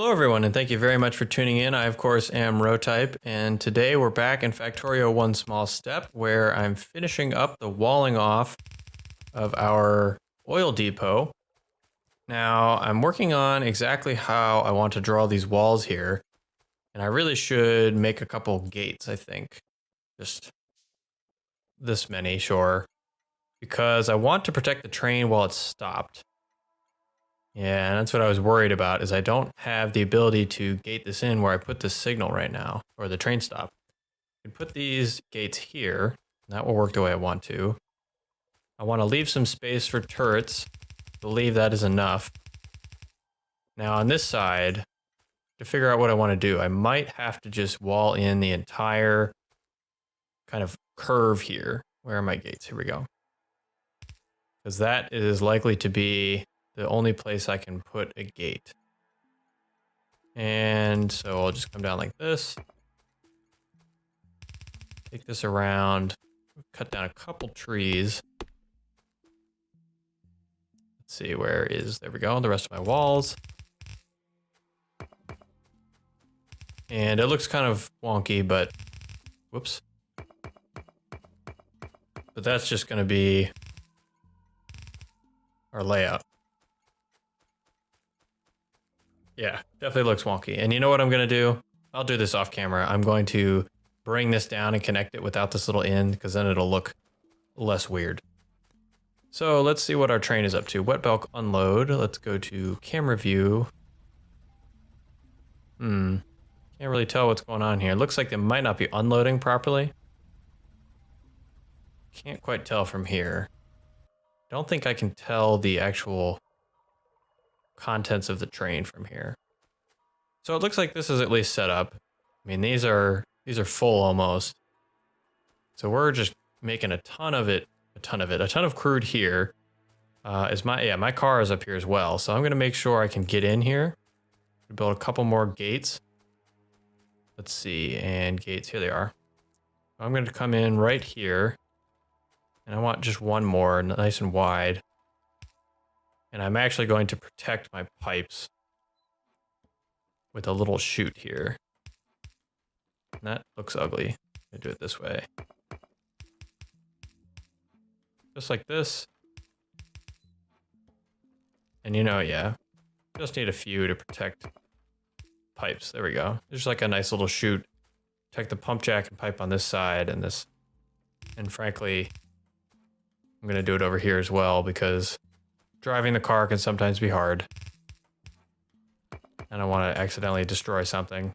Hello everyone, and thank you very much for tuning in. I, of course, am Rotype, and today we're back in Factorio One Small Step, where I'm finishing up the walling off of our oil depot. Now, I'm working on exactly how I want to draw these walls here, and I really should make a couple gates, I think. Just this many, sure. Because I want to protect the train while it's stopped. Yeah, and that's what I was worried about, is I don't have the ability to gate this in where I put this signal right now, or the train stop. I can put these gates here, and that will work the way I want to. I want to leave some space for turrets. I believe that is enough. Now on this side, to figure out what I want to do, I might have to just wall in the entire kind of curve here. Where are my gates? Here we go. Because that is likely to be the only place I can put a gate. And so I'll just come down like this. Take this around, cut down a couple trees. Let's see, there we go, the rest of my walls. And it looks kind of wonky, but, whoops. But that's just gonna be our layout. Yeah, definitely looks wonky. And you know what I'm gonna do? I'll do this off camera. I'm going to bring this down and connect it without this little end, because then it'll look less weird. So let's see what our train is up to. Wet bulk unload. Let's go to camera view. Can't really tell what's going on here. It looks like they might not be unloading properly. Can't quite tell from here. Don't think I can tell the actual contents of the train from here. So it looks like this is at least set up. I mean, these are full almost. So we're just making a ton of crude here. My car is up here as well. So I'm gonna make sure I can get in here. Build a couple more gates. Let's see, and gates, here they are. I'm gonna come in right here. And I want just one more, nice and wide. And I'm actually going to protect my pipes with a little chute here. And that looks ugly. I'm gonna do it this way. Just like this. And yeah, just need a few to protect pipes. There we go. There's like a nice little chute. Protect the pump jack and pipe on this side and this. And frankly, I'm gonna do it over here as well because driving the car can sometimes be hard. And I want to accidentally destroy something.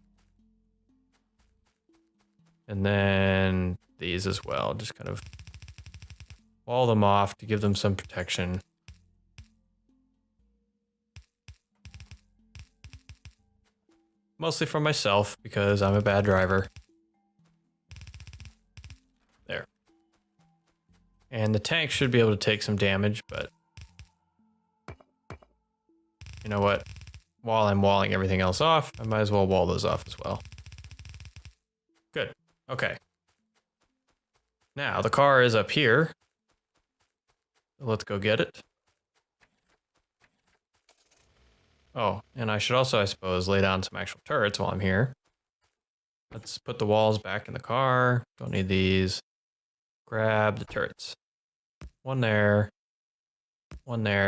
And then these as well, just kind of wall them off to give them some protection. Mostly for myself because I'm a bad driver. There. And the tank should be able to take some damage, but you know what? While I'm walling everything else off, I might as well wall those off as well. Good. Okay. Now, the car is up here. Let's go get it. Oh, and I should also, I suppose, lay down some actual turrets while I'm here. Let's put the walls back in the car. Don't need these. Grab the turrets. One there,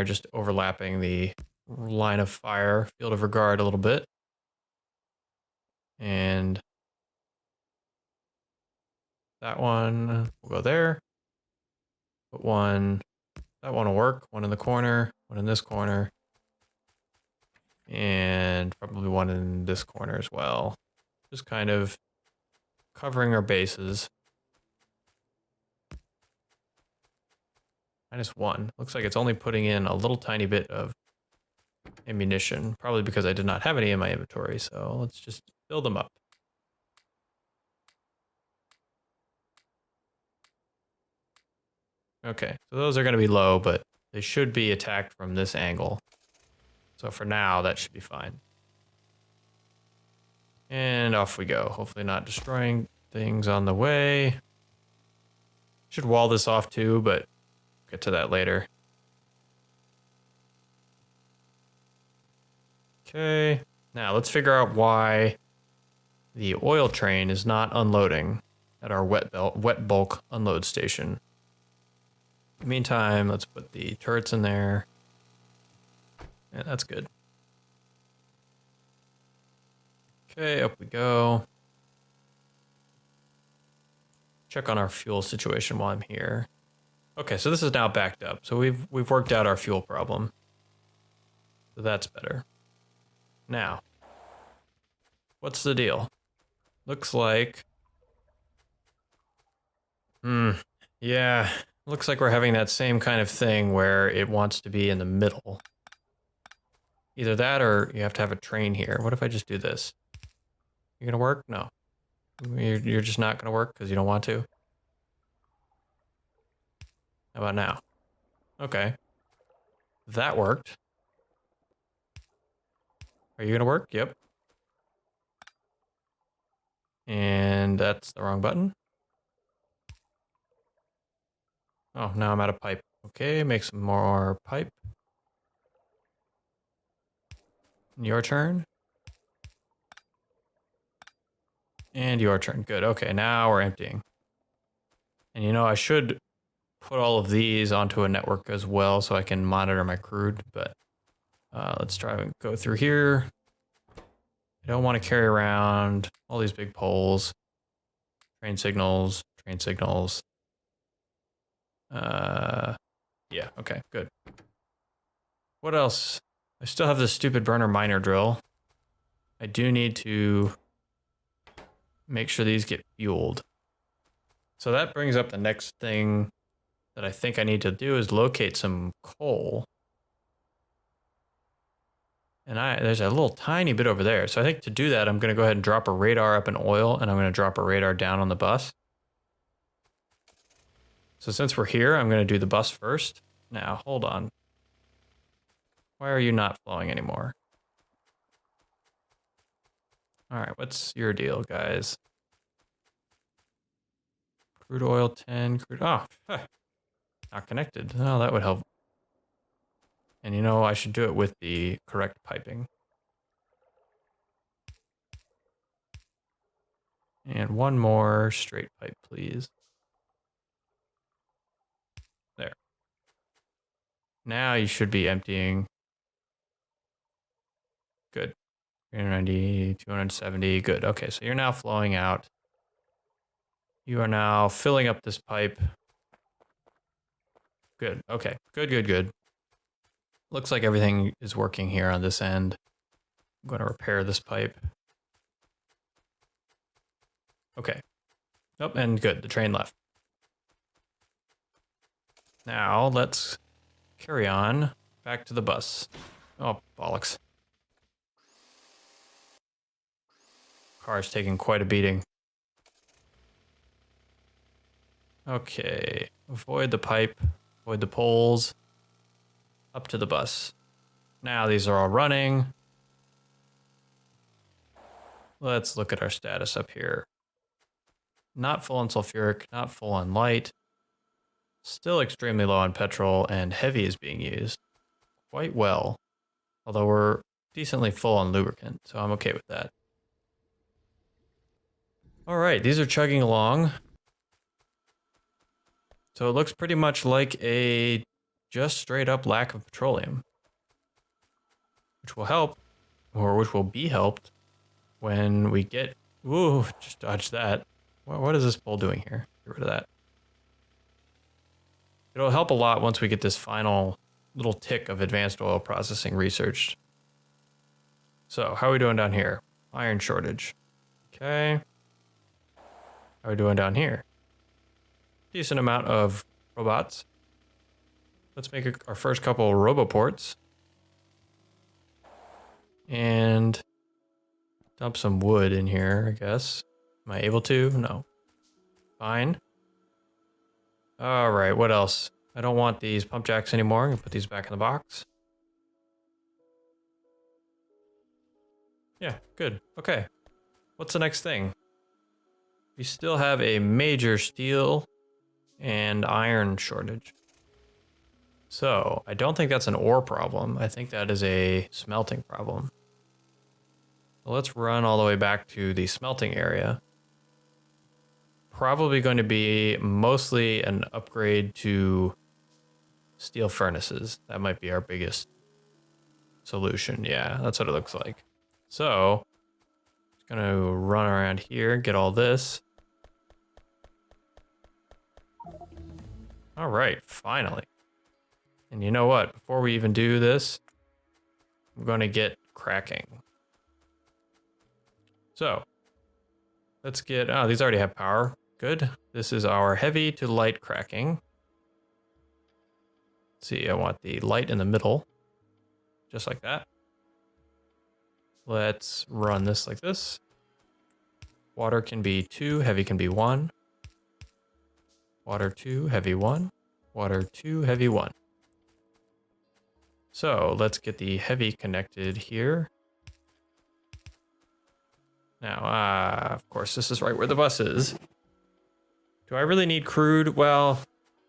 just overlapping the line of fire, field of regard a little bit. And that one will go there. Put one, that one will work. One in the corner, one in this corner. And probably one in this corner as well. Just kind of covering our bases. -1. Looks like it's only putting in a little tiny bit of ammunition, probably because I did not have any in my inventory. So let's just build them up. Okay, so those are going to be low, but they should be attacked from this angle. So for now, that should be fine. And off we go. Hopefully not destroying things on the way. Should wall this off too, but get to that later. Okay, Now let's figure out why the oil train is not unloading at our wet bulk unload station. In the meantime, let's put the turrets in there. Yeah, that's good. Okay, up we go. Check on our fuel situation while I'm here. Okay, so this is now backed up. So we've worked out our fuel problem. So that's better. Now, what's the deal? Looks like... yeah, looks like we're having that same kind of thing where it wants to be in the middle. Either that or you have to have a train here. What if I just do this? You gonna work? No. You're just not gonna work because you don't want to? How about now? Okay. That worked. Are you gonna work? Yep. And that's the wrong button. Oh, now I'm out of pipe. Okay, make some more pipe. Your turn. And your turn. Good. Okay, now we're emptying. And you know, I should put all of these onto a network as well so I can monitor my crude, but let's try and go through here. I don't want to carry around all these big poles. Train signals, train signals. Yeah, okay, good. What else? I still have this stupid burner miner drill. I do need to make sure these get fueled. So that brings up the next thing that I think I need to do is locate some coal. And there's a little tiny bit over there. So I think to do that, I'm going to go ahead and drop a radar up in oil, and I'm going to drop a radar down on the bus. So since we're here, I'm going to do the bus first. Now, hold on. Why are you not flowing anymore? All right, what's your deal, guys? Crude oil 10, crude... Oh, not connected. Oh, that would help. And you know, I should do it with the correct piping. And one more straight pipe, please. There. Now you should be emptying. Good. 390, 270, good. Okay, so you're now flowing out. You are now filling up this pipe. Good, okay, good. Looks like everything is working here on this end. I'm going to repair this pipe. Okay. Oh, and good, the train left. Now, let's carry on back to the bus. Oh, bollocks. Car's taking quite a beating. Okay, avoid the pipe, avoid the poles, up to the bus. Now these are all running. Let's look at our status up here. Not full on sulfuric, not full on light. Still extremely low on petrol, and heavy is being used quite well. Although we're decently full on lubricant, so I'm okay with that. All right, these are chugging along. So it looks pretty much like a just straight up lack of petroleum, which will help, or which will be helped when we get, ooh, just dodge that. What is this pole doing here? Get rid of that. It'll help a lot once we get this final little tick of advanced oil processing researched. So how are we doing down here? Iron shortage. Okay. How are we doing down here? Decent amount of robots. Let's make our first couple roboports. And dump some wood in here, I guess. Am I able to? No. Fine. All right, what else? I don't want these pump jacks anymore. I'm gonna put these back in the box. Yeah, good. Okay. What's the next thing? We still have a major steel and iron shortage. So I don't think that's an ore problem. I think that is a smelting problem. So let's run all the way back to the smelting area. Probably going to be mostly an upgrade to steel furnaces. That might be our biggest solution. Yeah, that's what it looks like. So, just gonna run around here, get all this. All right, finally. And you know what? Before we even do this, I'm gonna get cracking. So, let's get, oh, these already have power. Good. This is our heavy to light cracking. Let's see, I want the light in the middle, just like that. Let's run this like this. Water can be 2, heavy can be 1. Water 2, heavy 1. Water 2, heavy 1. So let's get the heavy connected here. Now, of course, this is right where the bus is. Do I really need crude? Well,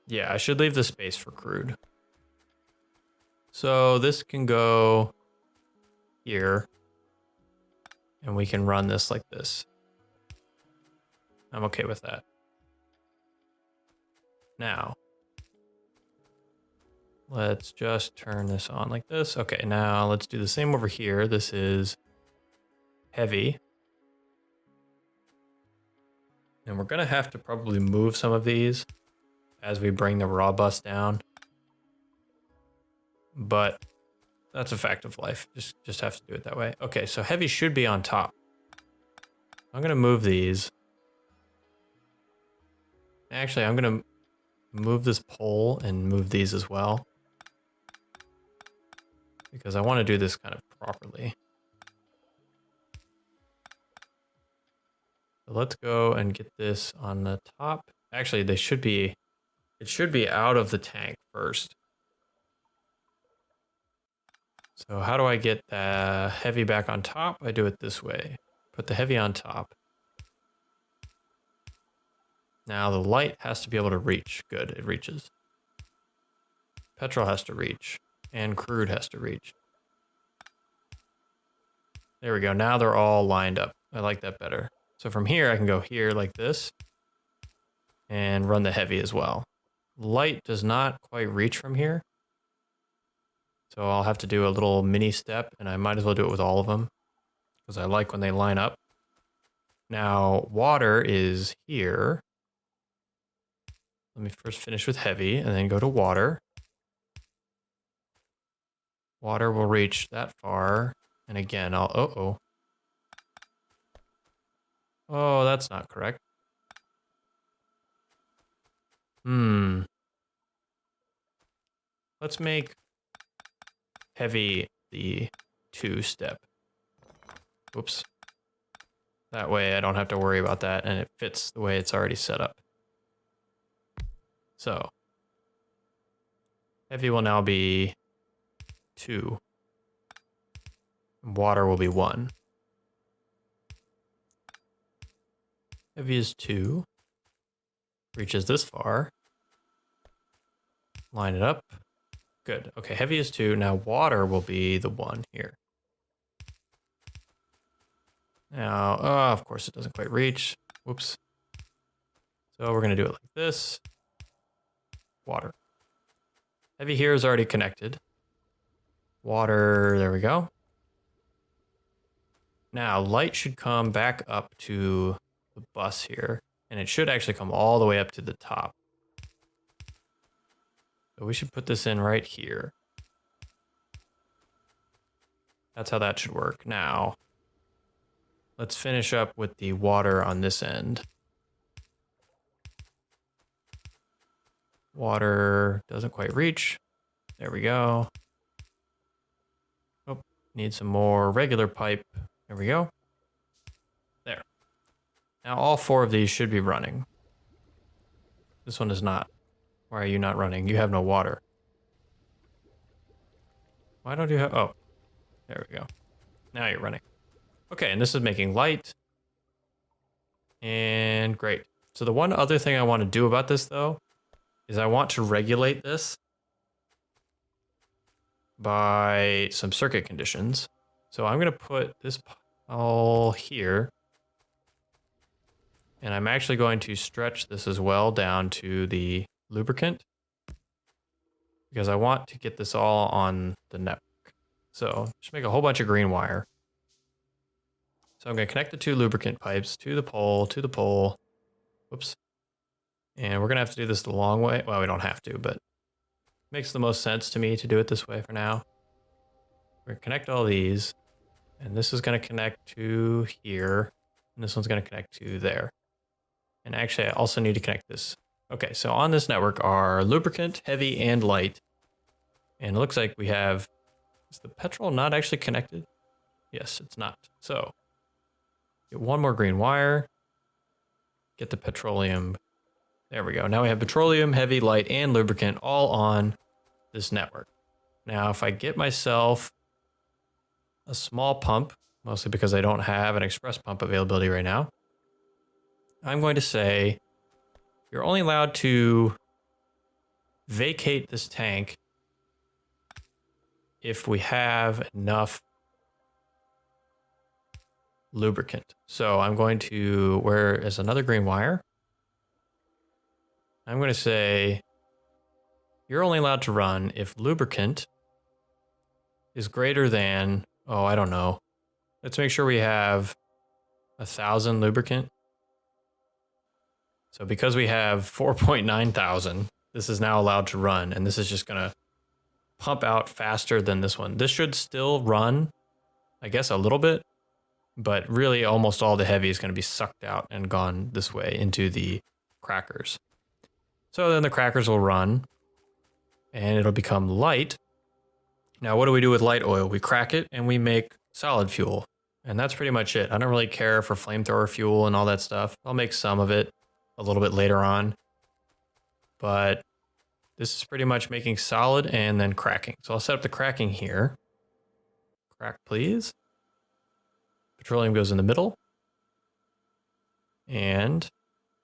yeah, I should leave the space for crude. So this can go here. And we can run this like this. I'm okay with that. Now, let's just turn this on like this. Okay, now let's do the same over here. This is heavy. And we're gonna have to probably move some of these as we bring the raw bus down. But that's a fact of life. Just have to do it that way. Okay, so heavy should be on top. I'm gonna move these. Actually, I'm gonna move this pole and move these as well, because I want to do this kind of properly. So let's go and get this on the top. Actually, it should be out of the tank first. So how do I get the heavy back on top? I do it this way. Put the heavy on top. Now the light has to be able to reach. Good, it reaches. Petrol has to reach. And crude has to reach. There we go. Now they're all lined up. I like that better. So from here, I can go here like this. And run the heavy as well. Light does not quite reach from here. So I'll have to do a little mini step, and I might as well do it with all of them, because I like when they line up. Now, water is here. Let me first finish with heavy, and then go to water. Water will reach that far, and again, I'll, Oh, that's not correct. Let's make heavy the 2-step. Whoops. That way I don't have to worry about that, and it fits the way it's already set up. So, heavy will now be 2. Water will be 1. Heavy is 2. Reaches this far. Line it up. Good. Okay, heavy is 2. Now water will be the 1 here. Now, of course it doesn't quite reach. Whoops. So we're going to do it like this. Water. Heavy here is already connected. Water, there we go. Now, light should come back up to the bus here, and it should actually come all the way up to the top. So we should put this in right here. That's how that should work. Now, let's finish up with the water on this end. Water doesn't quite reach. There we go. Oh, need some more regular pipe. There we go. There. Now all 4 of these should be running. This one is not. Why are you not running? You have no water. Why don't you have... Oh, there we go. Now you're running. Okay, and this is making light. And great. So the one other thing I want to do about this, though, is I want to regulate this by some circuit conditions. So I'm going to put this all here. And I'm actually going to stretch this as well down to the lubricant because I want to get this all on the network. So just make a whole bunch of green wire. So I'm going to connect the two lubricant pipes to the pole. Whoops. And we're going to have to do this the long way. Well, we don't have to, but it makes the most sense to me to do it this way for now. We're going to connect all these. And this is going to connect to here. And this one's going to connect to there. And actually, I also need to connect this. Okay, so on this network are lubricant, heavy, and light. And it looks like we have... Is the petrol not actually connected? Yes, it's not. So, get one more green wire. Get the petroleum. There we go. Now we have petroleum, heavy, light, and lubricant all on this network. Now, if I get myself a small pump, mostly because I don't have an express pump availability right now, I'm going to say you're only allowed to vacate this tank if we have enough lubricant. So I'm going to, where is another green wire? I'm going to say you're only allowed to run if lubricant is greater than, oh, I don't know. Let's make sure we have 1,000 lubricant. So because we have 4.9 thousand, this is now allowed to run, and this is just going to pump out faster than this one. This should still run, I guess, a little bit, but really almost all the heavy is going to be sucked out and gone this way into the crackers. So then the crackers will run, and it'll become light. Now, what do we do with light oil? We crack it, and we make solid fuel. And that's pretty much it. I don't really care for flamethrower fuel and all that stuff. I'll make some of it a little bit later on. But this is pretty much making solid and then cracking. So I'll set up the cracking here. Crack, please. Petroleum goes in the middle. And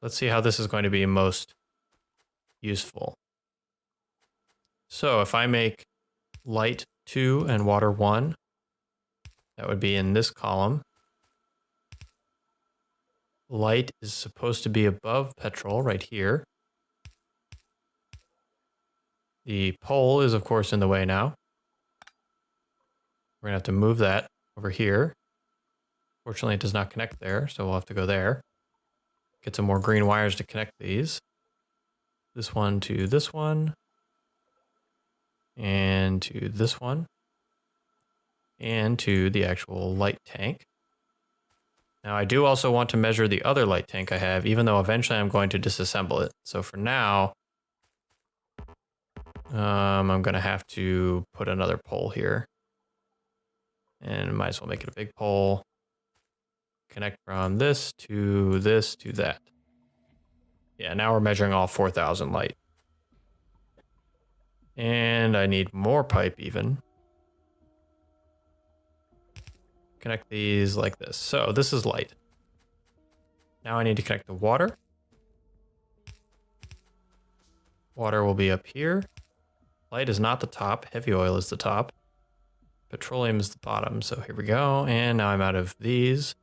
let's see how this is going to be most useful. So if I make light 2 and water 1, that would be in this column. Light is supposed to be above petrol right here. The pole is, of course, in the way now. We're going to have to move that over here. Fortunately, it does not connect there, so we'll have to go there. Get some more green wires to connect these. This one to this one. And to this one. And to the actual light tank. Now, I do also want to measure the other light tank I have, even though eventually I'm going to disassemble it. So for now, I'm going to have to put another pole here. And might as well make it a big pole. Connect from this to that. Yeah, now we're measuring all 4,000 light. And I need more pipe even. Connect these like this. So this is light. Now I need to connect the water. Water will be up here. Light is not the top. Heavy oil is the top. Petroleum is the bottom. So here we go. And now I'm out of these.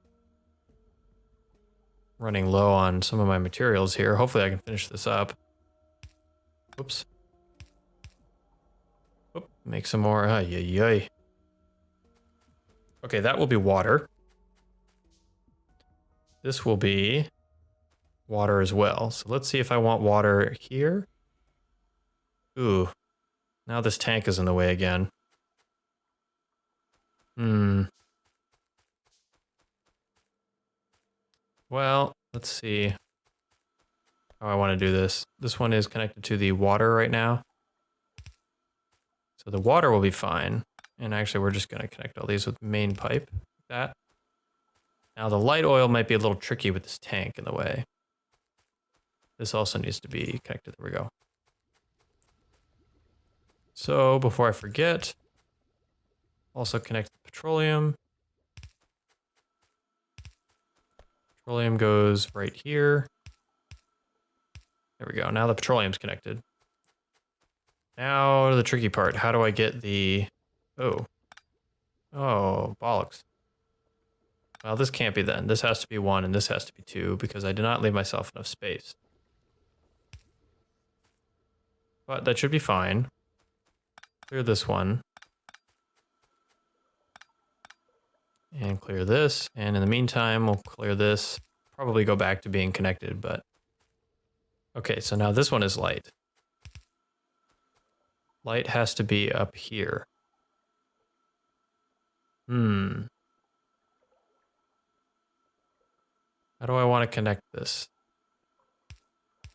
Running low on some of my materials here. Hopefully I can finish this up. Oops. Oop, make some more. Ay. Okay, that will be water. This will be water as well. So let's see if I want water here. Ooh, now this tank is in the way again. Well, let's see how I want to do this. This one is connected to the water right now. So the water will be fine. And actually, we're just going to connect all these with main pipe, like that. Now, the light oil might be a little tricky with this tank in the way. This also needs to be connected. There we go. So, before I forget, also connect the petroleum. Petroleum goes right here. There we go. Now the petroleum's connected. Now, the tricky part. How do I get the... Oh, bollocks. Well, this can't be then. This has to be 1 and this has to be 2 because I did not leave myself enough space. But that should be fine. Clear this one. And clear this. And in the meantime, we'll clear this. Probably go back to being connected, but... Okay, so now this one is light. Light has to be up here. How do I want to connect this?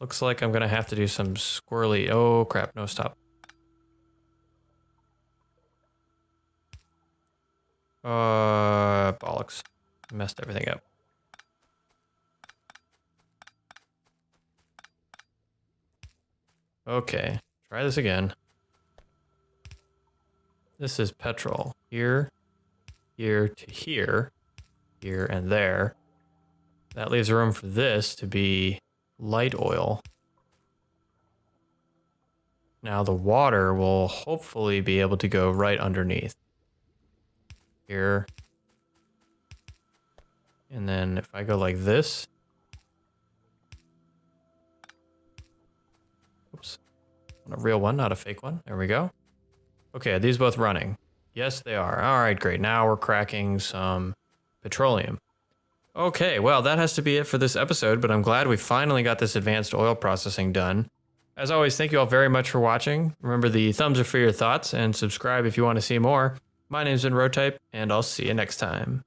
Looks like I'm gonna have to do some squirrely... Oh crap, no, stop. Bollocks. Messed everything up. Okay, try this again. This is petrol. Here, here to here, here and there. That leaves room for this to be light oil. Now the water will hopefully be able to go right underneath. Here. And then if I go like this. Oops. A real one, not a fake one. There we go. Okay, are these both running? Yes, they are. All right, great. Now we're cracking some petroleum. Okay, well, that has to be it for this episode, but I'm glad we finally got this advanced oil processing done. As always, thank you all very much for watching. Remember, the thumbs are for your thoughts, and subscribe if you want to see more. My name's been Rotype, and I'll see you next time.